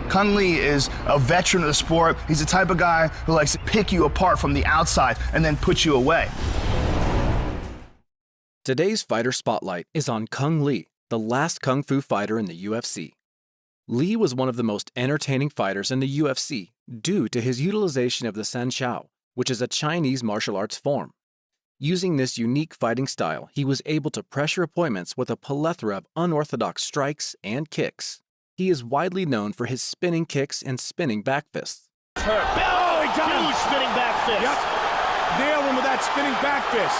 Kung Lee is a veteran of the sport. He's the type of guy who likes to pick you apart from the outside and then put you away. Today's fighter spotlight is on Kung Lee, the last kung fu fighter in the UFC. Lee was one of the most entertaining fighters in the UFC due to his utilization of the San Shao, which is a Chinese martial arts form. Using this unique fighting style, he was able to pressure opponents with a plethora of unorthodox strikes and kicks. He is widely known for his spinning kicks and spinning back fists. Oh, he got him! Spinning back fist. Yep. Nailed him with that spinning back fist.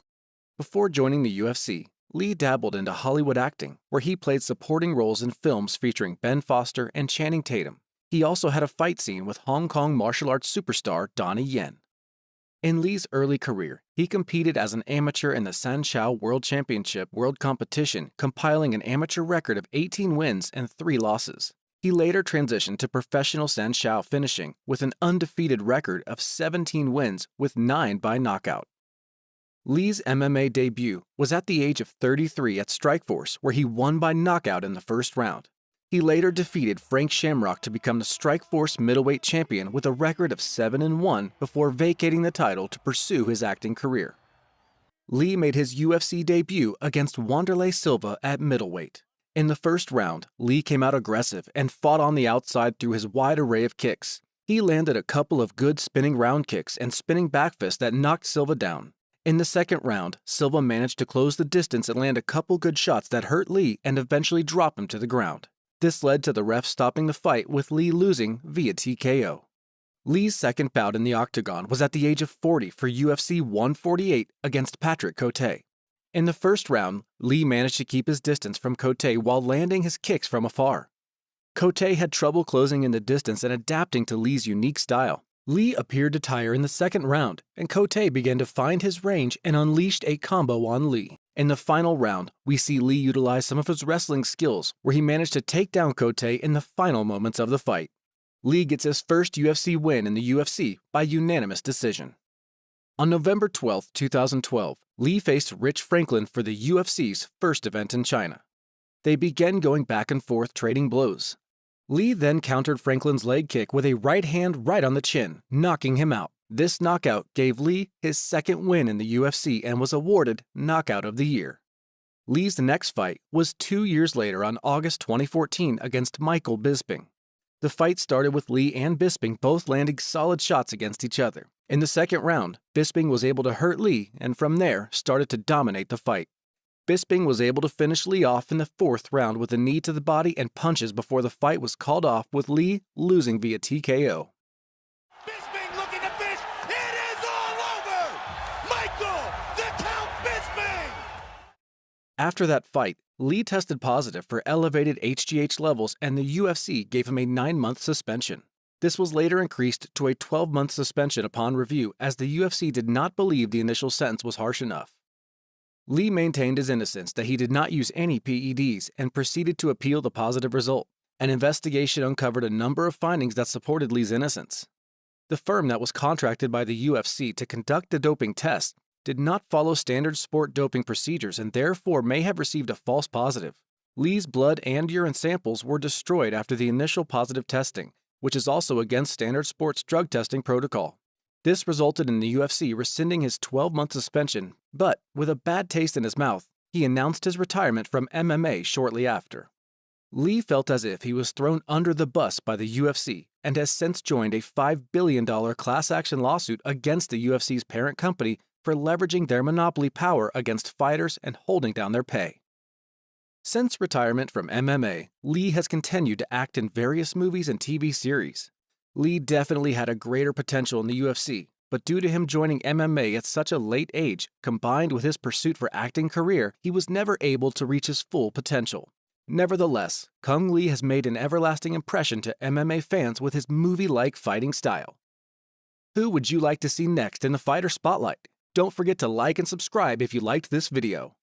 Before joining the UFC, Lee dabbled into Hollywood acting, where he played supporting roles in films featuring Ben Foster and Channing Tatum. He also had a fight scene with Hong Kong martial arts superstar Donnie Yen. In Lee's early career, he competed as an amateur in the San Shao World Championship World Competition, compiling an amateur record of 18 wins and 3 losses. He later transitioned to professional San Shao finishing with an undefeated record of 17 wins with 9 by knockout. Lee's MMA debut was at the age of 33 at Strikeforce, where he won by knockout in the first round. He later defeated Frank Shamrock to become the Strikeforce middleweight champion with a record of 7-1 before vacating the title to pursue his acting career. Lee made his UFC debut against Wanderlei Silva at middleweight. In the first round, Lee came out aggressive and fought on the outside through his wide array of kicks. He landed a couple of good spinning round kicks and spinning back fists that knocked Silva down. In the second round, Silva managed to close the distance and land a couple good shots that hurt Lee and eventually drop him to the ground. This led to the ref stopping the fight with Lee losing via TKO. Lee's second bout in the octagon was at the age of 40 for UFC 148 against Patrick Cote. In the first round, Lee managed to keep his distance from Cote while landing his kicks from afar. Cote had trouble closing in the distance and adapting to Lee's unique style. Lee appeared to tire in the second round, and Cote began to find his range and unleashed a combo on Lee. In the final round, we see Lee utilize some of his wrestling skills, where he managed to take down Cote in the final moments of the fight. Lee gets his first UFC win in the UFC by unanimous decision. On November 12, 2012, Lee faced Rich Franklin for the UFC's first event in China. They began going back and forth trading blows. Lee then countered Franklin's leg kick with a right hand right on the chin, knocking him out. This knockout gave Lee his second win in the UFC and was awarded Knockout of the Year. Lee's next fight was 2 years later on August 2014 against Michael Bisping. The fight started with Lee and Bisping both landing solid shots against each other. In the second round, Bisping was able to hurt Lee and from there started to dominate the fight. Bisping was able to finish Lee off in the fourth round with a knee to the body and punches before the fight was called off, with Lee losing via TKO. Bisping looking to finish. It is all over. Michael the Count Bisping. After that fight, Lee tested positive for elevated HGH levels and the UFC gave him a 9-month suspension. This was later increased to a 12-month suspension upon review, as the UFC did not believe the initial sentence was harsh enough. Lee maintained his innocence, that he did not use any PEDs, and proceeded to appeal the positive result. An investigation uncovered a number of findings that supported Lee's innocence. The firm that was contracted by the UFC to conduct the doping test did not follow standard sport doping procedures and therefore may have received a false positive. Lee's blood and urine samples were destroyed after the initial positive testing, which is also against standard sports drug testing protocol. This resulted in the UFC rescinding his 12-month suspension, but with a bad taste in his mouth, he announced his retirement from MMA shortly after. Lee felt as if he was thrown under the bus by the UFC and has since joined a $5 billion class action lawsuit against the UFC's parent company for leveraging their monopoly power against fighters and holding down their pay. Since retirement from MMA, Lee has continued to act in various movies and TV series. Lee definitely had a greater potential in the UFC, but due to him joining MMA at such a late age, combined with his pursuit for acting career, he was never able to reach his full potential. Nevertheless, Kung Lee has made an everlasting impression to MMA fans with his movie-like fighting style. Who would you like to see next in the Fighter Spotlight? Don't forget to like and subscribe if you liked this video.